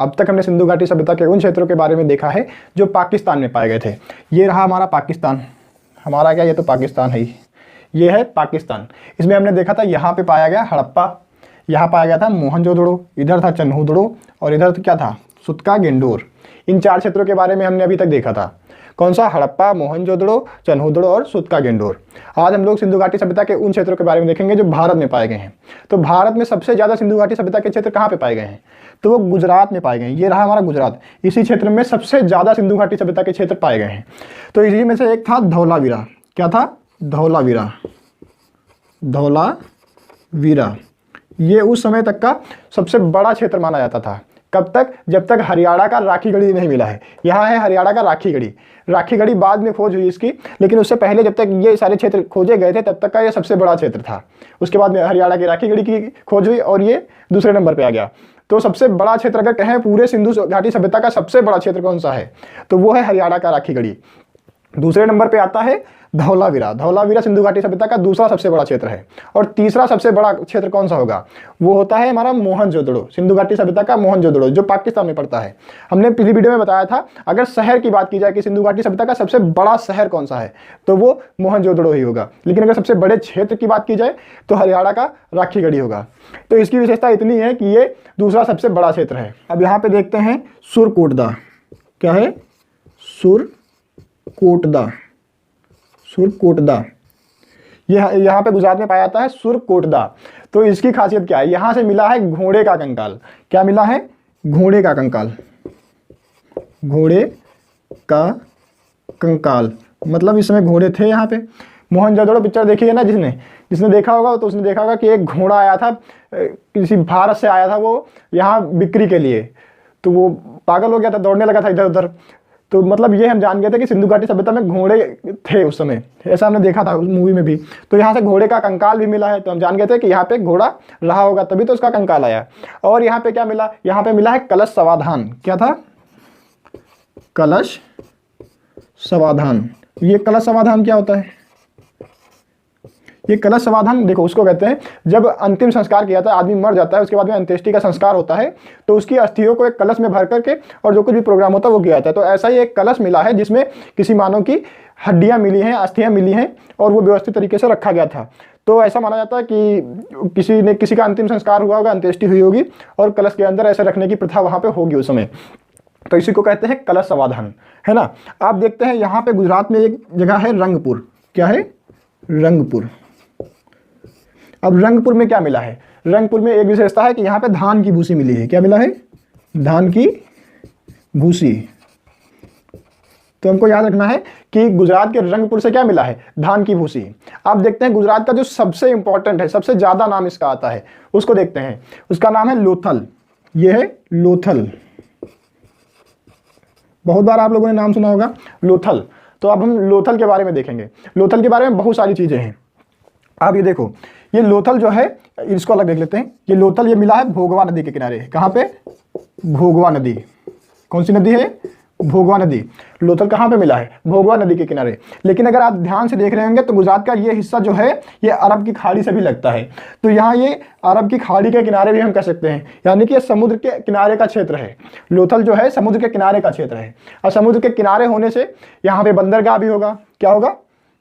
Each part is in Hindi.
अब तक हमने सिंधु घाटी सभ्यता के उन क्षेत्रों के बारे में देखा है जो पाकिस्तान में पाए गए थे। ये रहा हमारा पाकिस्तान, हमारा क्या, ये तो पाकिस्तान है ही, ये है पाकिस्तान। इसमें हमने देखा था यहाँ पे पाया गया हड़प्पा, यहाँ पाया गया था मोहनजोदड़ो, इधर था चन्हूदड़ो और इधर क्या था, सुत्का गेंडोर। इन 4 क्षेत्रों के बारे में हमने अभी तक देखा था। कौन सा, हड़प्पा, मोहनजोदड़ो, चन्हूदड़ो और सुत्का गेंडोर। आज हम लोग सिंधु घाटी सभ्यता के उन क्षेत्रों के बारे में देखेंगे जो भारत में पाए गए हैं। तो भारत में सबसे ज़्यादा सिंधु घाटी सभ्यता के क्षेत्र कहाँ पे पाए गए हैं, तो वो गुजरात में पाए गए हैं। ये रहा हमारा गुजरात, इसी क्षेत्र में सबसे ज़्यादा सिंधु घाटी सभ्यता के क्षेत्र पाए गए हैं। तो इसी में से एक था धौलावीरा। क्या था, धौलावीरा, धौलावीरा। ये उस समय तक का सबसे बड़ा क्षेत्र माना जाता था। कब तक, जब तक हरियाणा का राखीगढ़ी नहीं मिला है। यहाँ है हरियाणा का राखीगढ़ी, राखीगढ़ी बाद में खोज हुई इसकी, लेकिन उससे पहले जब तक ये सारे क्षेत्र खोजे गए थे तब तक का ये सबसे बड़ा क्षेत्र था। उसके बाद में हरियाणा की राखीगढ़ी की खोज हुई और ये दूसरे नंबर पे आ गया। तो सबसे बड़ा क्षेत्र अगर कहें पूरे सिंधु घाटी सभ्यता का सबसे बड़ा क्षेत्र कौन सा है, तो वो है हरियाणा का राखीगढ़ी। दूसरे नंबर पे आता है धौलावीरा। धौलावीरा सिंधु घाटी सभ्यता का दूसरा सबसे बड़ा क्षेत्र है। और तीसरा सबसे बड़ा क्षेत्र कौन सा होगा, वो होता है हमारा मोहनजोदड़ो, सिंधु घाटी सभ्यता का मोहनजोदड़ो, जो पाकिस्तान में पड़ता है। हमने पिछली वीडियो में बताया था, अगर शहर की बात की जाए कि सिंधु घाटी सभ्यता का सबसे बड़ा शहर कौन सा है, तो वो मोहनजोदड़ो ही होगा। लेकिन अगर सबसे बड़े क्षेत्र की बात की जाए तो हरियाणा का राखीगढ़ी होगा। तो इसकी विशेषता इतनी है कि ये दूसरा सबसे बड़ा क्षेत्र है। अब यहाँ पे देखते हैं सुरकोटदा। क्या है, सुरकोटदा, सुरकोटदा। ये यहाँ पे गुजरात में पाया जाता है सुरकोटदा। तो इसकी खासियत क्या है, यहाँ से मिला है घोड़े का कंकाल। क्या मिला है, घोड़े का कंकाल, घोड़े का कंकाल, मतलब इस समय घोड़े थे यहाँ पे। मोहनजोदड़ो पिक्चर देखी है ना, जिसने देखा होगा तो उसने देखा होगा कि एक घोड़ा आया था, किसी भारत से आया था वो यहाँ बिक्री के लिए, तो वो पागल हो गया था, दौड़ने लगा था इधर उधर। तो मतलब ये हम जान गए थे कि सिंधु घाटी सभ्यता में घोड़े थे उस समय, ऐसा हमने देखा था उस मूवी में भी। तो यहाँ से घोड़े का कंकाल भी मिला है, तो हम जान गए थे कि यहाँ पे घोड़ा रहा होगा, तभी तो उसका कंकाल आया। और यहाँ पे क्या मिला, यहाँ पे मिला है कलश समाधान। क्या था, कलश समाधान। ये कलश समाधान क्या होता है, ये कलश समाधान देखो उसको कहते हैं जब अंतिम संस्कार किया जाता है, आदमी मर जाता है, उसके बाद में अंत्येष्टि का संस्कार होता है, तो उसकी अस्थियों को एक कलश में भर करके और जो कुछ भी प्रोग्राम होता है वो किया जाता है। तो ऐसा ही एक कलश मिला है जिसमें किसी मानव की हड्डियां मिली हैं, अस्थियां मिली हैं और वो व्यवस्थित तरीके से रखा गया था। तो ऐसा माना जाता है कि किसी का अंतिम संस्कार हुआ होगा, अंत्येष्टि हुई होगी और कलश के अंदर ऐसे रखने की प्रथा वहाँ पे होगी उस समय। तो इसी को कहते हैं कलश समाधान, है ना। आप देखते हैं यहाँ पे गुजरात में एक जगह है रंगपुर। क्या है, रंगपुर। अब रंगपुर में क्या मिला है, रंगपुर में एक विशेषता है कि यहाँ पे धान की भूसी मिली है। क्या मिला है, धान की भूसी। तो हमको याद रखना है कि गुजरात के रंगपुर से क्या मिला है, धान की भूसी। आप देखते हैं गुजरात का जो सबसे इंपॉर्टेंट है, सबसे ज्यादा नाम इसका आता है, उसको देखते हैं। उसका नाम है लोथल। ये है लोथल, बहुत बार आप लोगों ने नाम सुना होगा लोथल। तो अब हम लोथल के बारे में देखेंगे। लोथल के बारे में बहुत सारी चीजें हैं। आप ये देखो, ये लोथल जो है, इसको अलग देख लेते हैं। ये लोथल ये मिला है भोगवा नदी के किनारे। कहाँ पे, भोगवा नदी। कौन सी नदी है, भोगवा नदी। लोथल कहाँ पे मिला है, भोगवा नदी के किनारे। लेकिन अगर आप ध्यान से देख रहे होंगे तो गुजरात का ये हिस्सा जो है ये अरब की खाड़ी से भी लगता है। तो यहाँ ये अरब की खाड़ी के किनारे भी हम कह सकते हैं, यानी कि ये समुद्र के किनारे का क्षेत्र है। लोथल जो है समुद्र के किनारे का क्षेत्र है। और समुद्र के किनारे होने से यहाँ पे बंदरगाह भी होगा। क्या होगा,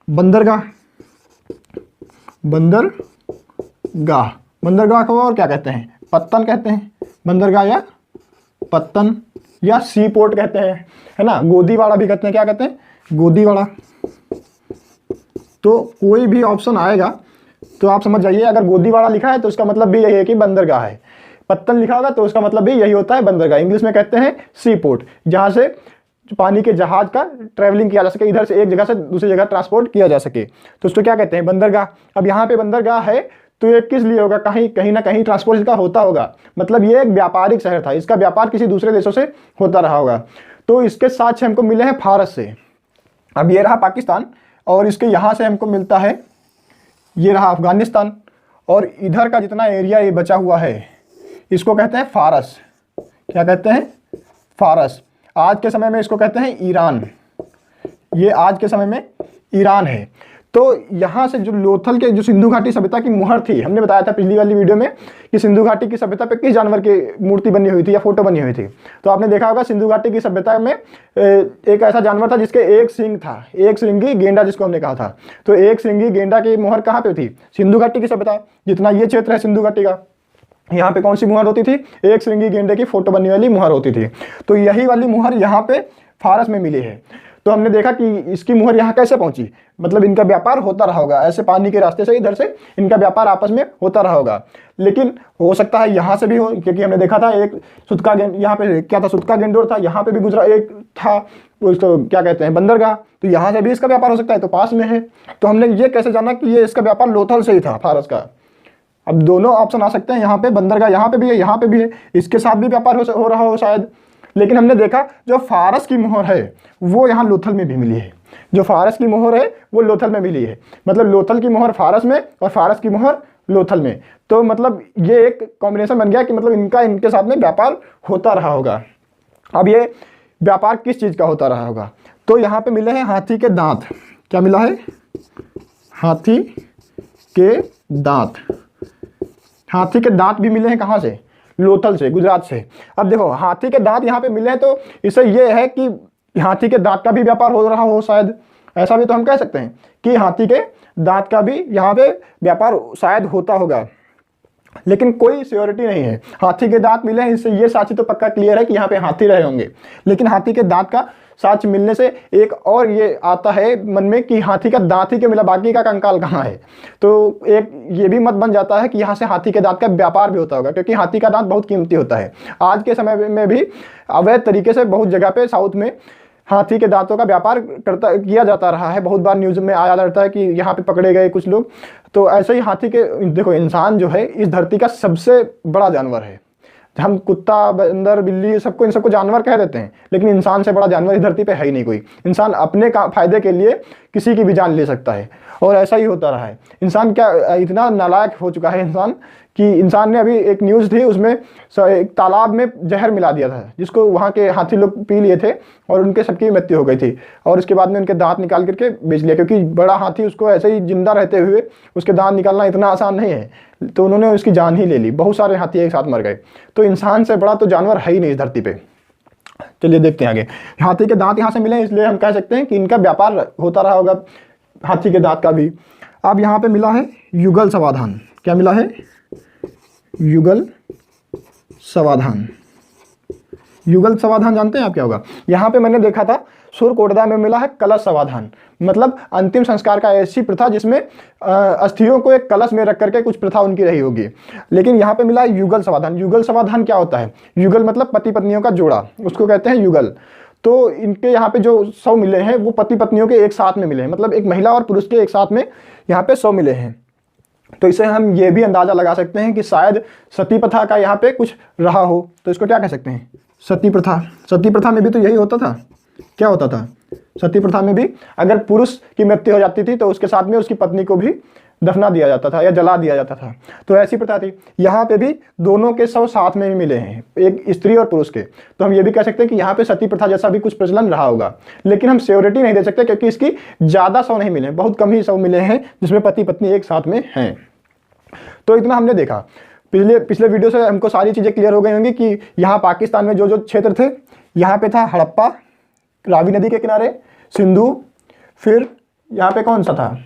बंदरगाह, बंदरगाह। बंदरगाह को और क्या कहते हैं, पत्तन कहते हैं। बंदरगाह या पत्तन या सी पोर्ट कहते हैं, है ना। गोदीवाड़ा भी कहते हैं। क्या कहते हैं, गोदीवाड़ा। तो कोई भी ऑप्शन आएगा तो आप समझ जाइए, अगर गोदीवाड़ा लिखा है तो उसका मतलब भी यही है कि बंदरगाह है। पत्तन लिखा होगा तो उसका मतलब भी यही होता है, बंदरगाह। इंग्लिश में कहते हैं सी पोर्ट, जहाँ से पानी के जहाज का ट्रैवलिंग किया जा सके, इधर से एक जगह से दूसरी जगह ट्रांसपोर्ट किया जा सके, तो उसको क्या कहते हैं, बंदरगाह। अब यहाँ पे बंदरगाह है तो ये किस लिए होगा, कहीं ना कहीं ट्रांसपोर्ट इसका होता होगा। मतलब ये एक व्यापारिक शहर था, इसका व्यापार किसी दूसरे देशों से होता रहा होगा। तो इसके साक्ष्य हमको मिले हैं फारस से। अब ये रहा पाकिस्तान और इसके यहाँ से हमको मिलता है, ये रहा अफगानिस्तान और इधर का जितना एरिया ये बचा हुआ है इसको कहते हैं फारस। क्या कहते हैं, फारस। आज के समय में इसको कहते हैं ईरान। ये आज के समय में ईरान है। तो यहाँ से जो लोथल के जो सिंधु घाटी सभ्यता की मुहर थी, हमने बताया था पिछली वाली वीडियो में कि सिंधु घाटी की सभ्यता पे किस जानवर की मूर्ति बनी हुई थी या फोटो बनी हुई थी। तो आपने देखा होगा सिंधु घाटी की सभ्यता में एक ऐसा जानवर था जिसके एक सींग था, एक श्रृंगी गेंडा जिसको हमने कहा था। तो एक श्रृंगी गेंडा की मुहर कहाँ पे थी? सिंधु घाटी की सभ्यता। जितना ये क्षेत्र है सिंधु घाटी का, यहाँ पे कौन सी मुहर होती थी? एक श्रृंगी गेंडे की फोटो बनने वाली मुहर होती थी। तो यही वाली मुहर यहाँ पे फारस में मिली है। तो हमने देखा कि इसकी मुहर यहाँ कैसे पहुंची, मतलब इनका व्यापार होता रहा होगा, ऐसे पानी के रास्ते से इधर से इनका व्यापार आपस में होता रहा होगा। लेकिन हो सकता है यहाँ से भी हो, क्योंकि हमने देखा था एक सुतका गेंड, यहाँ पे क्या था, सुतका गेंडोर था, यहाँ पे भी गुजरा एक था, उसको क्या कहते हैं, बंदरगाह। तो यहाँ से भी इसका व्यापार हो सकता है, तो पास में है। तो हमने ये कैसे जाना कि ये इसका व्यापार लोथल से ही था, फारस का। अब दोनों ऑप्शन आ सकते हैं, यहाँ पे बंदरगाह यहाँ पे भी है, यहाँ पे भी है, इसके साथ भी व्यापार हो रहा हो शायद। लेकिन हमने देखा जो फारस की मोहर है वो यहाँ लोथल में भी मिली है। जो फारस की मोहर है वो लोथल में मिली है, मतलब लोथल की मोहर फारस में और फारस की मोहर लोथल में। तो मतलब ये एक कॉम्बिनेशन बन गया कि मतलब इनके साथ में व्यापार होता रहा होगा। अब ये व्यापार किस चीज़ का होता रहा होगा? तो यहाँ पे मिले हैं हाथी के दांत। क्या मिला है? हाथी के दांत। हाथी के दांत भी मिले हैं कहाँ से? लोथल से, गुजरात से। अब देखो हाथी के दांत यहाँ पे मिले हैं, तो इससे ये है कि हाथी के दांत का भी व्यापार हो रहा हो शायद, ऐसा भी तो हम कह सकते हैं कि हाथी के दांत का भी यहाँ पे व्यापार शायद होता होगा। लेकिन कोई श्योरिटी नहीं है। हाथी के दांत मिले हैं, इससे ये साक्ष्य तो पक्का क्लियर है कि यहाँ पे हाथी रहे होंगे। लेकिन हाथी के दांत का साक्ष्य मिलने से एक और ये आता है मन में कि हाथी का दांत ही क्यों मिला, बाकी का कंकाल कहाँ है? तो एक ये भी मत बन जाता है कि यहाँ से हाथी के दांत का व्यापार भी होता होगा, क्योंकि हाथी का दांत बहुत कीमती होता है। आज के समय में भी अवैध तरीके से बहुत जगह पे साउथ में हाथी के दांतों का व्यापार किया जाता रहा है। बहुत बार न्यूज़ में आया रहता है कि यहाँ पे पकड़े गए कुछ लोग। तो ऐसे ही हाथी के, देखो इंसान जो है इस धरती का सबसे बड़ा जानवर है। हम कुत्ता, बंदर, बिल्ली सबको, इन सबको जानवर कह देते हैं, लेकिन इंसान से बड़ा जानवर इस धरती पे है ही नहीं कोई। इंसान अपने फायदे के लिए किसी की भी जान ले सकता है, और ऐसा ही होता रहा है। इंसान क्या इतना नालायक हो चुका है इंसान कि इंसान ने, अभी एक न्यूज़ थी उसमें एक तालाब में जहर मिला दिया था, जिसको वहाँ के हाथी लोग पी लिए थे और उनके सबकी मृत्यु हो गई थी। और उसके बाद में उनके दांत निकाल करके बेच लिया, क्योंकि बड़ा हाथी उसको ऐसे ही जिंदा रहते हुए उसके दांत निकालना इतना आसान नहीं है, तो उन्होंने उसकी जान ही ले ली। बहुत सारे हाथी एक साथ मर गए। तो इंसान से बड़ा तो जानवर है ही नहीं इस धरती पे। चलिए देखते हैं आगे। हाथी के दांत यहाँ से मिले, इसलिए हम कह सकते हैं कि इनका व्यापार होता रहा होगा, हाथी के दांत का भी। अब यहाँ पे मिला है युगल समाधान। क्या मिला है? युगल समाधान। युगल समाधान जानते हैं आप क्या होगा? यहाँ पे मैंने देखा था सुरकोटदा में मिला है कलश समाधान, मतलब अंतिम संस्कार का ऐसी प्रथा जिसमें अस्थियों को एक कलश में रख करके कुछ प्रथा उनकी रही होगी। लेकिन यहाँ पे मिला है युगल समाधान। युगल समाधान क्या होता है? युगल मतलब पति पत्नियों का जोड़ा, उसको कहते हैं युगल। तो इनके यहाँ पे जो 100 मिले हैं वो पति पत्नियों के एक साथ में मिले हैं, मतलब एक महिला और पुरुष के एक साथ में यहाँ पे 100 मिले हैं। तो इससे हम ये भी अंदाजा लगा सकते हैं कि शायद सती प्रथा का यहाँ पे कुछ रहा हो। तो इसको क्या कह सकते हैं? सती प्रथा। सती प्रथा में भी तो यही होता था। क्या होता था? सती प्रथा में भी अगर पुरुष की मृत्यु हो जाती थी तो उसके साथ में उसकी पत्नी को भी दफना दिया जाता था या जला दिया जाता था। तो ऐसी प्रथा थी। यहाँ पे भी दोनों के 100 साथ में ही मिले हैं, एक स्त्री और पुरुष के। तो हम ये भी कह सकते हैं कि यहाँ पे सती प्रथा जैसा भी कुछ प्रचलन रहा होगा। लेकिन हम श्योरिटी नहीं दे सकते, क्योंकि इसकी ज़्यादा 100 नहीं मिले, बहुत कम ही 100 मिले हैं जिसमें पति पत्नी एक साथ में हैं। तो इतना हमने देखा। पिछले वीडियो से हमको सारी चीज़ें क्लियर हो गई होंगी कि यहाँ पाकिस्तान में जो जो क्षेत्र थे, यहाँ पे था हड़प्पा, रावी नदी के किनारे, सिंधु, फिर यहाँ पे कौन सा था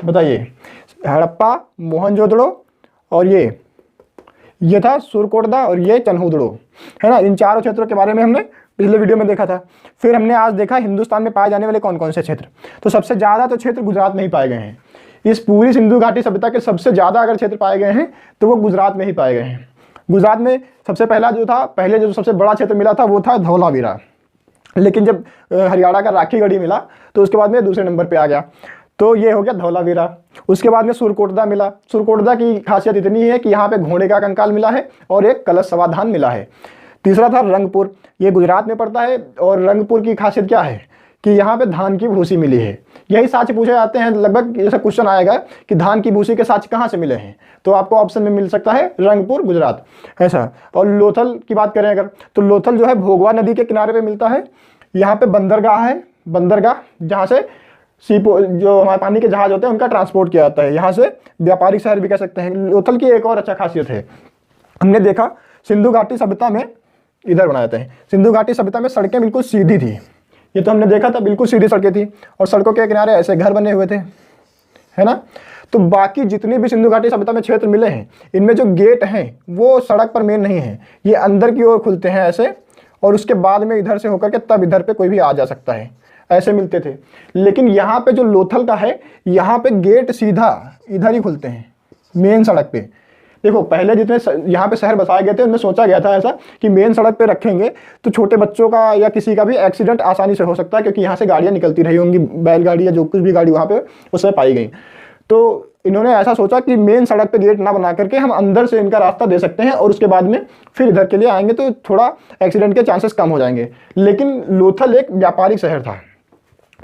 बताइए? हड़प्पा, मोहनजोदड़ो, और ये था सुरकोटदा, और ये चन्हूदड़ो, है ना। इन चारों क्षेत्रों के बारे में हमने पिछले वीडियो में देखा था। फिर हमने आज देखा हिंदुस्तान में पाए जाने वाले कौन कौन से क्षेत्र। तो सबसे ज़्यादा तो क्षेत्र गुजरात में ही पाए गए हैं। इस पूरी सिंधु घाटी सभ्यता के सबसे ज़्यादा अगर क्षेत्र पाए गए हैं तो वो गुजरात में ही पाए गए हैं। गुजरात में सबसे पहला जो था, पहले जो सबसे बड़ा क्षेत्र मिला था वो था धौलावीरा। लेकिन जब हरियाणा का राखीगढ़ी मिला तो उसके बाद में दूसरे नंबर पे आ गया, तो ये हो गया धौलावीरा। उसके बाद में सुरकोटदा मिला। सुरकोटदा की खासियत इतनी है कि यहाँ पे घोड़े का कंकाल मिला है और एक कलश समाधान मिला है। तीसरा था रंगपुर, ये गुजरात में पड़ता है, और रंगपुर की खासियत क्या है कि यहाँ पे धान की भूसी मिली है। यही साक्ष्य पूछे जाते हैं, लगभग ऐसा क्वेश्चन आएगा कि धान की भूसी के साक्ष्य कहाँ से मिले हैं, तो आपको ऑप्शन में मिल सकता है रंगपुर, गुजरात, ऐसा। और लोथल की बात करें अगर, तो लोथल जो है भोगवा नदी के किनारे पे मिलता है। यहाँ पे बंदरगाह है, बंदरगाह जहाँ से जो हमारे पानी के जहाज होते हैं उनका ट्रांसपोर्ट किया जाता है। यहाँ से व्यापारिक शहर भी कह सकते हैं। लोथल की एक और अच्छा खासियत है, हमने देखा सिंधु घाटी सभ्यता में, इधर बना जाते हैं, सिंधु घाटी सभ्यता में सड़कें बिल्कुल सीधी थी। ये तो हमने देखा था, बिल्कुल सीधी सड़कें थी और सड़कों के किनारे ऐसे घर बने हुए थे, है ना। तो बाकी जितने भी सिंधु घाटी सभ्यता में क्षेत्र मिले हैं, इनमें जो गेट हैं वो सड़क पर मेन नहीं है, ये अंदर की ओर खुलते हैं ऐसे, और उसके बाद में इधर से होकर के तब इधर पे कोई भी आ जा सकता है, ऐसे मिलते थे। लेकिन यहाँ पे जो लोथल का है, यहाँ पे गेट सीधा इधर ही खुलते हैं मेन सड़क पे। देखो पहले जितने यहाँ पे शहर बसाए गए थे उनमें सोचा गया था ऐसा कि मेन सड़क पे रखेंगे तो छोटे बच्चों का या किसी का भी एक्सीडेंट आसानी से हो सकता है, क्योंकि यहाँ से गाड़ियाँ निकलती रही होंगी, बैलगाड़ी या जो कुछ भी गाड़ी वहाँ पे उसमें पाई गई। तो इन्होंने ऐसा सोचा कि मेन सड़क पे गेट ना बना करके हम अंदर से इनका रास्ता दे सकते हैं और उसके बाद में फिर इधर के लिए आएंगे तो थोड़ा एक्सीडेंट के चांसेस कम हो जाएंगे। लेकिन लोथल एक व्यापारिक शहर था,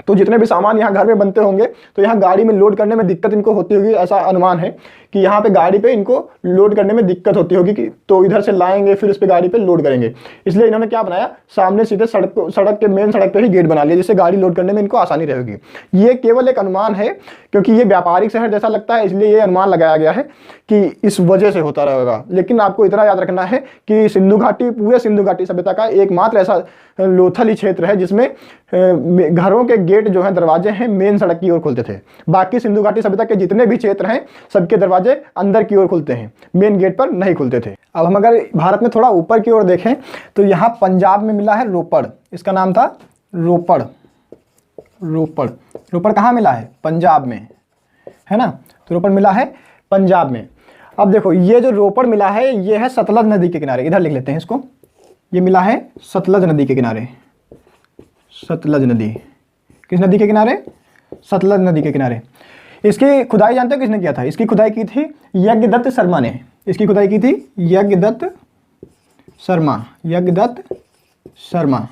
तो जितने भी सामान यहाँ घर में बनते होंगे तो यहाँ गाड़ी में लोड करने में दिक्कत इनको होती होगी, ऐसा अनुमान है कि यहाँ पे गाड़ी पे इनको लोड करने में दिक्कत होती होगी कि तो इधर से लाएंगे फिर उस पर गाड़ी पे लोड करेंगे। इसलिए इन्होंने क्या बनाया, सामने सीधे सड़क के मेन सड़क पे ही गेट बना लिया, जिससे गाड़ी लोड करने में इनको आसानी रहेगी। ये केवल एक अनुमान है, क्योंकि ये व्यापारिक शहर जैसा लगता है इसलिए ये अनुमान लगाया गया है कि इस वजह से होता रहेगा। लेकिन आपको इतना याद रखना है कि सिंधु घाटी, पूरे सिंधु घाटी सभ्यता का एकमात्र ऐसा लोथल ही क्षेत्र है जिसमें घरों के गेट जो हैं, दरवाजे हैं, मेन सड़क की ओर खुलते थे। बाकी सिंधु घाटी सभ्यता के जितने भी क्षेत्र हैं सबके दरवाजे अंदर की ओर खुलते हैं, मेन गेट पर नहीं खुलते थे। अब हम अगर भारत में थोड़ा ऊपर की ओर देखें तो यहाँ पंजाब में मिला है रोपड़, इसका नाम था रोपड़। रोपड़ रोपड़ कहाँ मिला है? पंजाब में, है ना। तो रोपड़ मिला है पंजाब में। अब देखो ये जो रोपड़ मिला है ये है सतलज नदी के किनारे, इधर लिख लेते हैं इसको, ये मिला है सतलज नदी के किनारे। सतलज नदी किस नदी के किनारे? सतलज नदी के किनारे। इसकी खुदाई जानते हो किसने किया था? इसकी खुदाई की थी यज्ञदत्त शर्मा ने। इसकी खुदाई की थी यज्ञदत्त शर्मा। यज्ञदत्त शर्मा।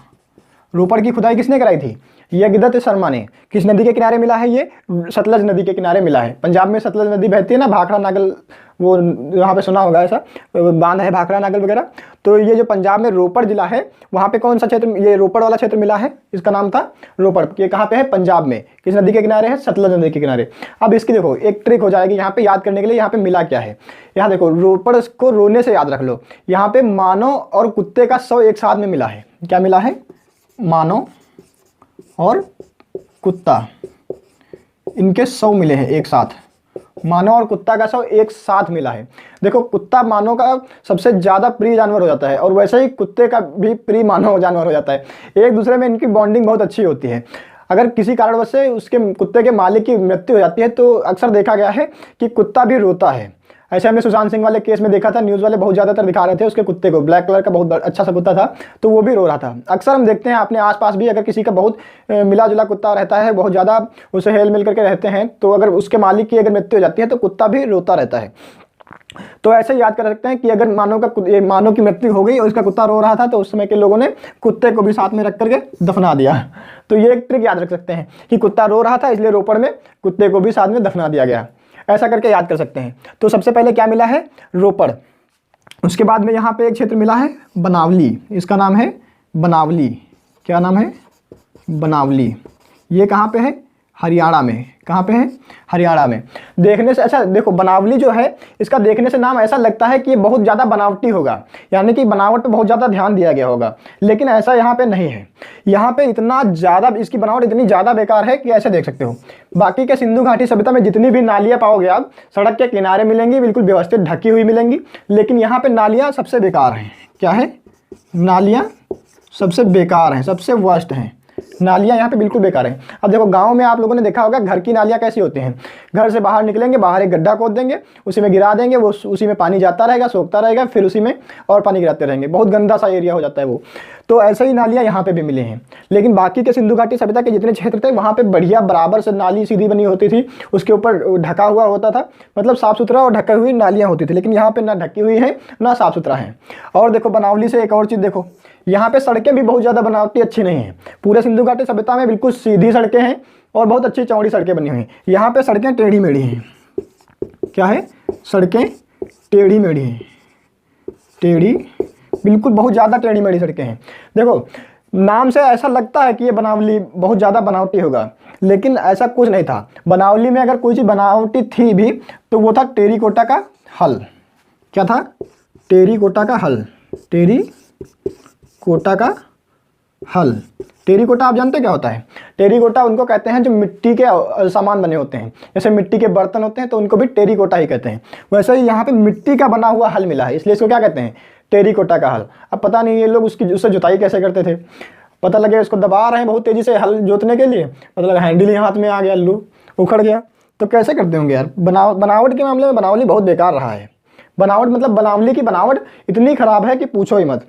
रोपड़ की खुदाई किसने कराई थी? यज्ञदत्त शर्मा ने। किस नदी के किनारे मिला है? ये सतलज नदी के किनारे मिला है। पंजाब में सतलज नदी बहती है ना, भाखड़ा नागल, वो यहाँ पे सुना होगा ऐसा बांध है, भाखड़ा नागल वगैरह। तो ये जो पंजाब में रोपड़ जिला है वहाँ पे कौन सा क्षेत्र, ये रोपड़ वाला क्षेत्र मिला है, इसका नाम था रोपड़। ये कहाँ पे है? पंजाब में। किस नदी के किनारे है? सतलज नदी के किनारे। अब इसकी देखो एक ट्रिक हो जाएगी यहाँ पे याद करने के लिए, यहाँ पे मिला क्या है। यहाँ देखो रोपड़ को रोने से याद रख लो। यहाँ पे मानव और कुत्ते का शव एक साथ में मिला है। क्या मिला है? मानव और कुत्ता, इनके शव मिले हैं एक साथ। मानव और कुत्ता का शव एक साथ मिला है। देखो कुत्ता मानव का सबसे ज़्यादा प्रिय जानवर हो जाता है और वैसे ही कुत्ते का भी प्रिय मानव जानवर हो जाता है। एक दूसरे में इनकी बॉन्डिंग बहुत अच्छी होती है। अगर किसी कारणवश से उसके कुत्ते के मालिक की मृत्यु हो जाती है तो अक्सर देखा गया है कि कुत्ता भी रोता है। ऐसे हमने सुशांत सिंह वाले केस में देखा था, न्यूज़ वाले बहुत ज़्यादातर दिखा रहे थे उसके कुत्ते को, ब्लैक कलर का बहुत अच्छा सा कुत्ता था, तो वो भी रो रहा था। अक्सर हम देखते हैं अपने आसपास भी, अगर किसी का बहुत मिला जुला कुत्ता रहता है, बहुत ज़्यादा उसे हेल मिल करके रहते हैं, तो अगर उसके मालिक की अगर मृत्यु हो जाती है तो कुत्ता भी रोता रहता है। तो ऐसे याद कर सकते हैं कि अगर मानव की मृत्यु हो गई और इसका कुत्ता रो रहा था तो उस समय के लोगों ने कुत्ते को भी साथ में रख करके दफना दिया। तो ये एक ट्रिक याद रख सकते हैं कि कुत्ता रो रहा था इसलिए रोपड़ में कुत्ते को भी साथ में दफना दिया गया। ऐसा करके याद कर सकते हैं। तो सबसे पहले क्या मिला है? रोपड़। उसके बाद में यहाँ पे एक क्षेत्र मिला है बनावली, इसका नाम है बनावली। क्या नाम है? बनावली। ये कहाँ पे है? हरियाणा में। कहाँ पे है? हरियाणा में। देखने से अच्छा देखो बनावली जो है इसका देखने से नाम ऐसा लगता है कि ये बहुत ज़्यादा बनावटी होगा, यानी कि बनावट पे बहुत ज़्यादा ध्यान दिया गया होगा, लेकिन ऐसा यहाँ पे नहीं है। यहाँ पे इतना ज़्यादा इसकी बनावट इतनी ज़्यादा बेकार है कि ऐसे देख सकते हो। बाकी के सिंधु घाटी सभ्यता में जितनी भी नालियाँ पाओगे आप सड़क के किनारे मिलेंगी, बिल्कुल व्यवस्थित ढकी हुई मिलेंगी, लेकिन यहाँ पर नालियाँ सबसे बेकार हैं। क्या है? नालियाँ सबसे बेकार हैं, सबसे वर्स्ट हैं। नालियाँ यहाँ पे बिल्कुल बेकार हैं। अब देखो गांव में आप लोगों ने देखा होगा घर की नालियाँ कैसी होती हैं। घर से बाहर निकलेंगे, बाहर एक गड्ढा खोद देंगे, उसी में गिरा देंगे, वो उसी में पानी जाता रहेगा, सोखता रहेगा, फिर उसी में और पानी गिराते रहेंगे, बहुत गंदा सा एरिया हो जाता है वो। तो ऐसे ही नालियाँ यहाँ पे भी मिले हैं। लेकिन बाकी के सिंधु घाटी सभ्यता के जितने क्षेत्र थे वहाँ पे बढ़िया बराबर से नाली सीधी बनी होती थी, उसके ऊपर ढका हुआ होता था, मतलब साफ़ सुथरा और ढकी हुई नालियाँ होती थी। लेकिन यहाँ पे ना ढकी हुई है ना साफ़ सुथरा है। और देखो बनावली से एक और चीज़ देखो, यहाँ पे सड़कें भी बहुत ज़्यादा बनावटी अच्छी नहीं हैं। पूरे सिंधु घाटी सभ्यता में बिल्कुल सीधी सड़कें हैं और बहुत अच्छी चौड़ी सड़कें बनी हुई हैं। यहाँ पे सड़कें टेढ़ी मेढ़ी हैं। क्या है? सड़कें टेढ़ी मेढ़ी हैं। टेढ़ी, बिल्कुल बहुत ज़्यादा टेढ़ी मेढ़ी सड़कें हैं। देखो नाम से ऐसा लगता है कि ये बनावली बहुत ज़्यादा बनावटी होगा, लेकिन ऐसा कुछ नहीं था। बनावली में अगर कोई चीज़ बनावटी थी भी तो वो था टेरीकोटा का हल। क्या था? टेरीकोटा का हल। टेरीकोटा का हल। टेरीकोटा आप जानते क्या होता है? टेरीकोटा उनको कहते हैं जो मिट्टी के सामान बने होते हैं, जैसे मिट्टी के बर्तन होते हैं तो उनको भी टेरीकोटा ही कहते हैं। वैसे ही यहाँ पे मिट्टी का बना हुआ हल मिला है, इसलिए इसको क्या कहते हैं? टेरीकोटा का हल। अब पता नहीं ये लोग उससे जुताई कैसे करते थे। पता लगे उसको दबा रहे हैं बहुत तेज़ी से हल जोतने के लिए, पता लगा हैंडल ही हाथ में आ गया, अल्लू उखड़ गया। तो कैसे करते होंगे यार? बनावट के मामले में बनावली बहुत बेकार रहा है। बनावट मतलब बनावली की बनावट इतनी ख़राब है कि पूछो ही मत।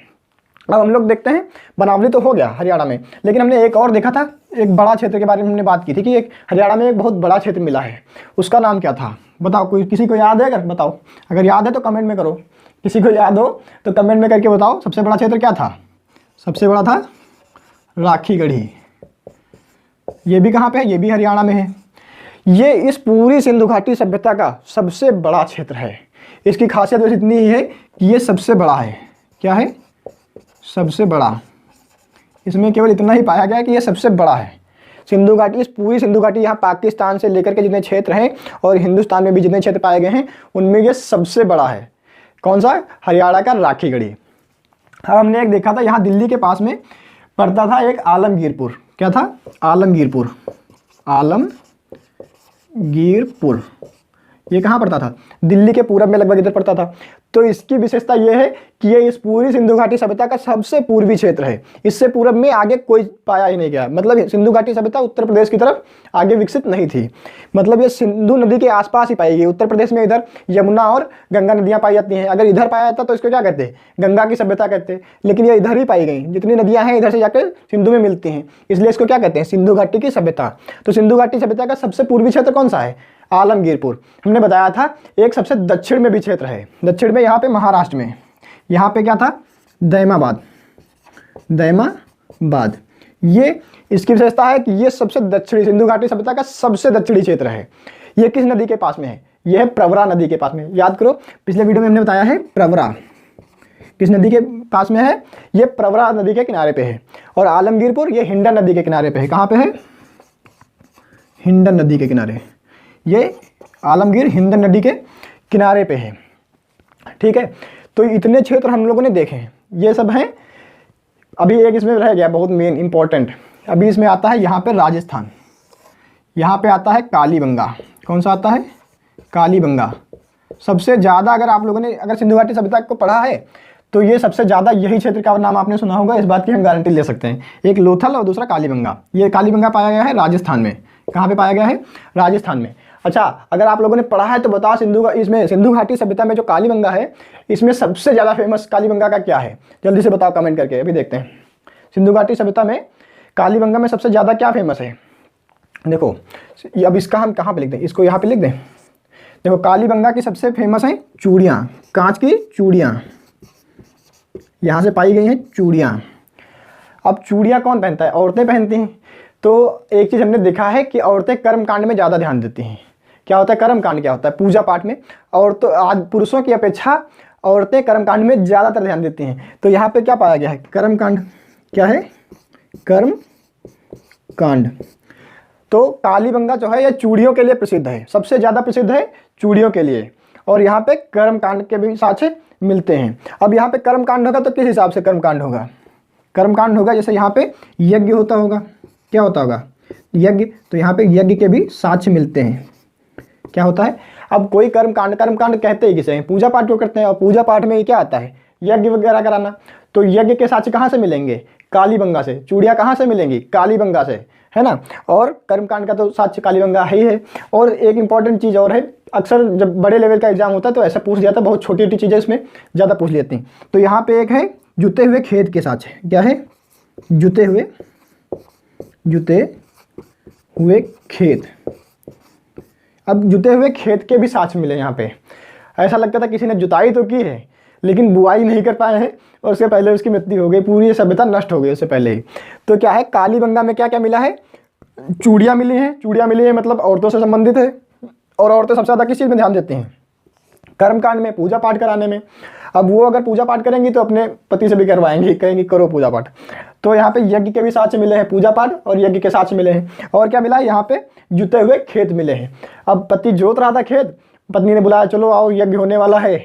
अब हम लोग देखते हैं, बनावली तो हो गया हरियाणा में, लेकिन हमने एक और देखा था, एक बड़ा क्षेत्र के बारे में हमने बात की थी कि एक हरियाणा में एक बहुत बड़ा क्षेत्र मिला है, उसका नाम क्या था? बताओ, कोई किसी को याद है? अगर बताओ, अगर याद है तो कमेंट में करो। किसी को याद हो तो कमेंट में करके बताओ सबसे बड़ा क्षेत्र क्या था? सबसे बड़ा था राखीगढ़ी। ये भी कहाँ पे है? ये भी हरियाणा में है। ये इस पूरी सिंधु घाटी सभ्यता का सबसे बड़ा क्षेत्र है। इसकी खासियत बस इतनी ही है कि ये सबसे बड़ा है। क्या है? सबसे बड़ा। इसमें केवल इतना ही पाया गया कि ये सबसे बड़ा है। सिंधु घाटी, इस पूरी सिंधु घाटी, यहाँ पाकिस्तान से लेकर के जितने क्षेत्र हैं और हिंदुस्तान में भी जितने क्षेत्र पाए गए हैं उनमें ये सबसे बड़ा है। कौन सा? हरियाणा का राखीगढ़ी। अब हमने एक देखा था, यहाँ दिल्ली के पास में पड़ता था एक आलमगीरपुर। क्या था? आलमगीरपुर। आलमगीरपुर ये कहाँ पड़ता था? दिल्ली के पूरब में लगभग इधर पड़ता था। तो इसकी विशेषता ये है कि ये इस पूरी सिंधु घाटी सभ्यता का सबसे पूर्वी क्षेत्र है। इससे पूरब में आगे कोई पाया ही नहीं गया। मतलब सिंधु घाटी सभ्यता उत्तर प्रदेश की तरफ आगे विकसित नहीं थी। मतलब ये सिंधु नदी के आसपास ही पाई गई। उत्तर प्रदेश में इधर यमुना और गंगा नदियाँ पाई जाती हैं। अगर इधर पाया जाता तो इसको क्या कहते हैं? गंगा की सभ्यता कहते हैं। लेकिन ये इधर ही पाई गई। जितनी नदियाँ हैं इधर से जाकर सिंधु में मिलती हैं, इसलिए इसको क्या कहते हैं? सिंधु घाटी की सभ्यता। तो सिंधु घाटी सभ्यता का सबसे पूर्वी क्षेत्र कौन सा है? आलमगीरपुर। हमने बताया था एक सबसे दक्षिण में भी क्षेत्र है। दक्षिण में यहाँ पे महाराष्ट्र में, यहाँ पे क्या था? दैमाबाद। दैमाबाद। ये इसकी विशेषता है कि ये सबसे दक्षिणी, सिंधु घाटी सभ्यता का सबसे दक्षिणी क्षेत्र है। ये किस नदी के पास में है? ये है प्रवरा नदी के पास में। याद करो, पिछले वीडियो में हमने बताया है प्रवरा किस नदी के पास में है? ये प्रवरा नदी के किनारे पे है। और आलमगीरपुर ये हिंडन नदी के किनारे पे है। कहाँ पे है? हिंडन नदी के किनारे। ये आलमगीर हिंडन नदी के किनारे पे है। ठीक है, तो इतने क्षेत्र हम लोगों ने देखे हैं, ये सब हैं। अभी एक इसमें रह गया बहुत मेन इंपॉर्टेंट। अभी इसमें आता है यहाँ पे राजस्थान। यहाँ पे आता है कालीबंगा। कौन सा आता है? कालीबंगा। सबसे ज़्यादा अगर आप लोगों ने अगर सिंधु घाटी सभ्यता को पढ़ा है तो ये सबसे ज़्यादा यही क्षेत्र का नाम आपने सुना होगा। इस बात की हम गारंटी ले सकते हैं। एक लोथल और दूसरा कालीबंगा। ये कालीबंगा पाया गया है राजस्थान में। कहाँ पे पाया गया है? राजस्थान में। अच्छा, अगर आप लोगों ने पढ़ा है तो बताओ इसमें सिंधु घाटी सभ्यता में जो कालीबंगा है, इसमें सबसे ज़्यादा फेमस कालीबंगा का क्या है? जल्दी से बताओ कमेंट करके। अभी देखते हैं सिंधु घाटी सभ्यता में कालीबंगा में सबसे ज़्यादा क्या फेमस है। देखो, अब इसका हम कहाँ पे लिख दें? इसको यहाँ पे लिख दें। देखो, कालीबंगा की सबसे फेमस है चूड़ियाँ। कांच की चूड़ियाँ यहाँ से पाई गई हैं चूड़ियाँ। अब चूड़ियाँ कौन पहनता है? औरतें पहनती हैं। तो एक चीज़ हमने देखा है कि औरतें कर्मकांड में ज़्यादा ध्यान देती हैं। क्या होता है कर्मकांड? क्या होता है? पूजा पाठ में। और तो आज पुरुषों की अपेक्षा औरतें कर्मकांड में ज़्यादातर ध्यान देती हैं। तो यहाँ पे क्या पाया गया है? कर्मकांड। क्या है? कर्मकांड। तो कालीबंगा जो है ये चूड़ियों के लिए प्रसिद्ध है, सबसे ज़्यादा प्रसिद्ध है चूड़ियों के लिए। और यहाँ पे कर्मकांड के भी साक्ष्य मिलते हैं। अब यहाँ पे कर्मकांड होगा तो किस हिसाब से कर्मकांड होगा? कर्मकांड होगा जैसे यहाँ पे यज्ञ होता होगा। क्या होता होगा? यज्ञ। तो यहाँ पे यज्ञ के भी साक्ष्य मिलते हैं। क्या होता है? अब कोई कर्मकांड कहते ही किसे हैं? पूजा पाठ को करते हैं। और पूजा पाठ में क्या आता है? यज्ञ वगैरह कराना। तो यज्ञ के साक्ष्य कहाँ से मिलेंगे? कालीबंगा से। चूड़ियाँ कहाँ से मिलेंगी? कालीबंगा से, है ना। और कर्मकांड का तो साक्ष्य कालीबंगा ही है। और एक इंपॉर्टेंट चीज़ और है, अक्सर जब बड़े लेवल का एग्जाम होता है तो ऐसा पूछ लिया था, बहुत छोटी छोटी चीज़ें इसमें ज़्यादा पूछ लेती हैं। तो यहाँ पे एक है जुते हुए खेत के साक्ष्य। क्या है? जुते हुए खेत। अब जुते हुए खेत के भी साक्ष्य मिले यहाँ पे। ऐसा लगता था किसी ने जुताई तो की है लेकिन बुआई नहीं कर पाए हैं और उससे पहले उसकी मृत्यु हो गई, पूरी सभ्यता नष्ट हो गई उससे पहले ही। तो क्या है? कालीबंगा में क्या क्या मिला है? चूड़ियाँ मिली हैं। चूड़ियाँ मिली हैं मतलब औरतों से संबंधित है। और औरतें सबसे ज़्यादा किस चीज़ में ध्यान देती हैं? कर्मकांड में, पूजा पाठ कराने में। अब वो अगर पूजा पाठ करेंगी तो अपने पति से भी करवाएंगी, कहेंगी करो पूजा पाठ। तो यहाँ पे यज्ञ के भी साथ से मिले हैं, पूजा पाठ और यज्ञ के साथ से मिले हैं। और क्या मिला है यहाँ पे, जुते हुए खेत मिले हैं। अब पति जोत रहा था खेत, पत्नी ने बुलाया चलो आओ यज्ञ होने वाला है।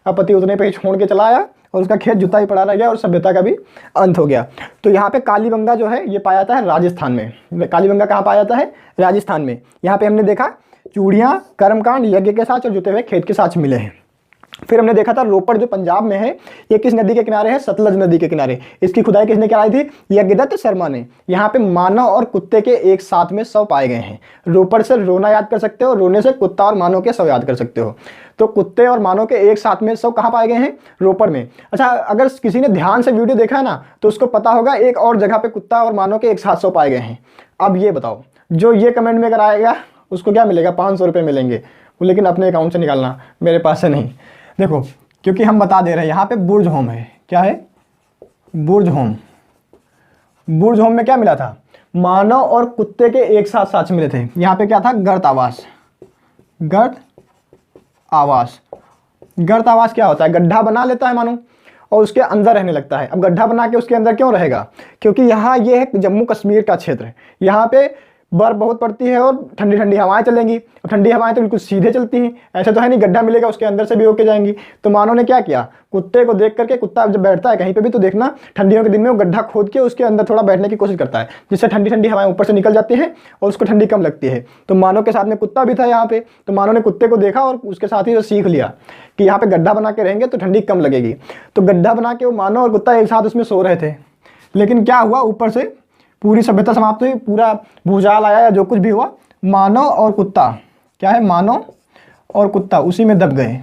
अब पति उतने पे ही छोड़ के चला आया और उसका खेत जुता ही पड़ा रह गया और सभ्यता का भी अंत हो गया। तो यहाँ पे कालीबंगा जो है ये पाया जाता है राजस्थान में। कालीबंगा कहाँ पाया जाता है, राजस्थान में। यहाँ पे हमने देखा चूड़ियाँ कर्मकांड यज्ञ के साथ और जुते हुए खेत के साथ मिले हैं। फिर हमने देखा था रोपड़ जो पंजाब में है, ये किस नदी के किनारे है, सतलज नदी के किनारे। इसकी खुदाई किसने कराई थी, यज्ञदत्त शर्मा ने। यहाँ पे मानव और कुत्ते के एक साथ में शव पाए गए हैं। रोपड़ से रोना याद कर सकते हो, रोने से कुत्ता और मानव के शव याद कर सकते हो। तो कुत्ते और मानव के एक साथ में शव कहाँ पाए गए हैं, रोपड़ में। अच्छा, अगर किसी ने ध्यान से वीडियो देखा है ना तो उसको पता होगा एक और जगह पे कुत्ता और मानव के एक साथ शव पाए गए हैं। अब ये बताओ, जो ये कमेंट में कराएगा उसको क्या मिलेगा, 500 रुपये मिलेंगे, लेकिन अपने अकाउंट से निकालना, मेरे पास से नहीं। देखो, क्योंकि हम बता दे रहे हैं यहाँ पे बुर्ज होम है। क्या है, बुर्ज होम। बुर्ज होम में क्या मिला था, मानव और कुत्ते के एक साथ साथ मिले थे। यहाँ पे क्या था, गर्त आवास। गर्त आवास, गर्त आवास क्या होता है, गड्ढा बना लेता है मानो और उसके अंदर रहने लगता है। अब गड्ढा बना के उसके अंदर क्यों रहेगा, क्योंकि यहाँ ये है जम्मू कश्मीर का क्षेत्र। यहाँ पे बर्फ बहुत पड़ती है और ठंडी ठंडी हवाएं चलेंगी, और ठंडी हवाएं तो बिल्कुल सीधे चलती हैं। ऐसा तो है नहीं गड्ढा मिलेगा उसके अंदर से भी होके जाएंगी। तो मानव ने क्या किया, कुत्ते को देख करके, कुत्ता जब बैठता है कहीं पे भी तो देखना ठंडियों के दिन में वो गड्ढा खोद के उसके अंदर थोड़ा बैठने की कोशिश करता है, जिससे ठंडी ठंडी हवाएं ऊपर से निकल जाती हैं और उसको ठंडी कम लगती है। तो मानव के साथ में कुत्ता भी था यहाँ पे, तो मानव ने कुत्ते को देखा और उसके साथ ही वो सीख लिया कि यहाँ पे गड्ढा बना के रहेंगे तो ठंडी कम लगेगी। तो गड्ढा बना के वो मानव और कुत्ता एक साथ उसमें सो रहे थे। लेकिन क्या हुआ, ऊपर से पूरी सभ्यता समाप्त हुई, पूरा भूचाल आया या जो कुछ भी हुआ, मानव और कुत्ता, क्या है, मानव और कुत्ता उसी में दब गए।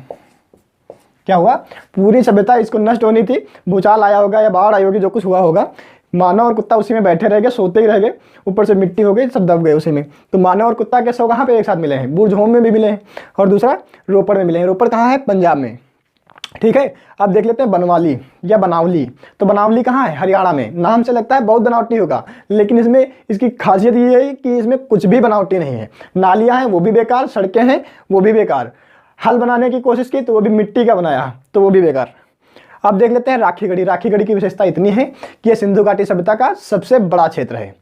क्या हुआ, पूरी सभ्यता इसको नष्ट होनी थी, भूचाल आया होगा या बाढ़ आई होगी, जो कुछ हुआ होगा, मानव और कुत्ता उसी में बैठे रह गए, सोते ही रह गए, ऊपर से मिट्टी हो गई, सब दब गए उसी में। तो मानव और कुत्ता के शव कहाँ पे एक साथ मिले हैं, बुर्ज होम में भी मिले हैं और दूसरा रोपड़ में मिले हैं। रोपड़ कहाँ है, पंजाब में। ठीक है, अब देख लेते हैं बनवाली या बनावली। तो बनावली कहाँ है, हरियाणा में। नाम से लगता है बहुत बनावटी होगा, लेकिन इसमें इसकी खासियत ये है कि इसमें कुछ भी बनावटी नहीं है। नालियाँ हैं वो भी बेकार, सड़कें हैं वो भी बेकार, हल बनाने की कोशिश की तो वो भी मिट्टी का बनाया तो वो भी बेकार। अब देख लेते हैं राखीगढ़ी। राखीगढ़ी की विशेषता इतनी है कि ये सिंधु घाटी सभ्यता का सबसे बड़ा क्षेत्र है।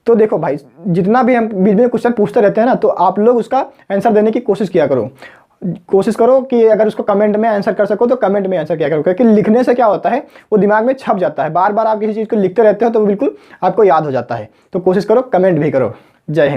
तो देखो भाई, जितना भी हम बीच में क्वेश्चन पूछते रहते हैं ना, तो आप लोग उसका आंसर देने की कोशिश किया करो। कोशिश करो कि अगर उसको कमेंट में आंसर कर सको तो कमेंट में आंसर किया करो, क्योंकि लिखने से क्या होता है वो दिमाग में छप जाता है। बार बार आप किसी चीज़ को लिखते रहते हो तो बिल्कुल आपको याद हो जाता है। तो कोशिश करो, कमेंट भी करो। जय हिंद।